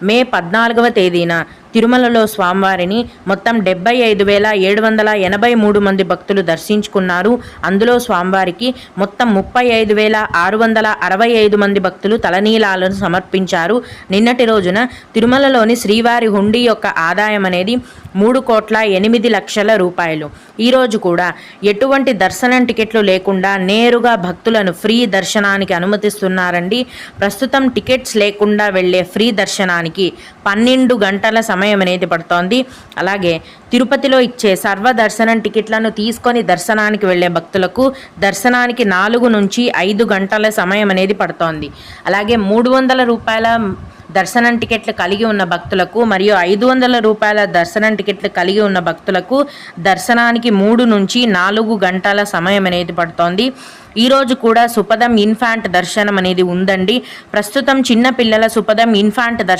మే 14వ తేదీన తిరుమలలో స్వామివారిని మొత్తం 75,783 మంది భక్తులు దర్శించుకున్నారు. అందులో స్వామివారికి మొత్తం 35,665 మంది భక్తులు తలనీలాలను సమర్పించారు. నిన్నటి రోజున తిరుమలలోని శ్రీవారి హుండీ యొక్క ఆదాయం అనేది 3,08,00,000 రూపాయలు. ఈరోజు కూడా ఎటువంటి దర్శనం టికెట్లు లేకుండా నేరుగా భక్తులను ఫ్రీ దర్శనానికి అనుమతిస్తున్నారండి. ప్రస్తుతం టికెట్స్ లేకుండా వెళ్ళే ఫ్రీ దర్శనానికి 12 గంటల సమయం అనేది పడుతోంది. అలాగే తిరుపతిలో ఇచ్చే సర్వదర్శనం టికెట్లను తీసుకొని దర్శనానికి వెళ్ళే భక్తులకు దర్శనానికి 4 నుంచి 5 గంటల సమయం అనేది పడుతోంది. అలాగే 300 రూపాయల దర్శనం టికెట్లు కలిగి ఉన్న భక్తులకు మరియు 500 రూపాయల దర్శనం టికెట్లు కలిగి ఉన్న భక్తులకు దర్శనానికి 3 నుంచి 4 గంటల సమయం అనేది పడుతోంది. ఈరోజు కూడా సుపదం ఇన్ఫాంట్ దర్శనం అనేది ఉందండి. ప్రస్తుతం చిన్న పిల్లల సుపదం ఇన్ఫాంట్ దర్శనం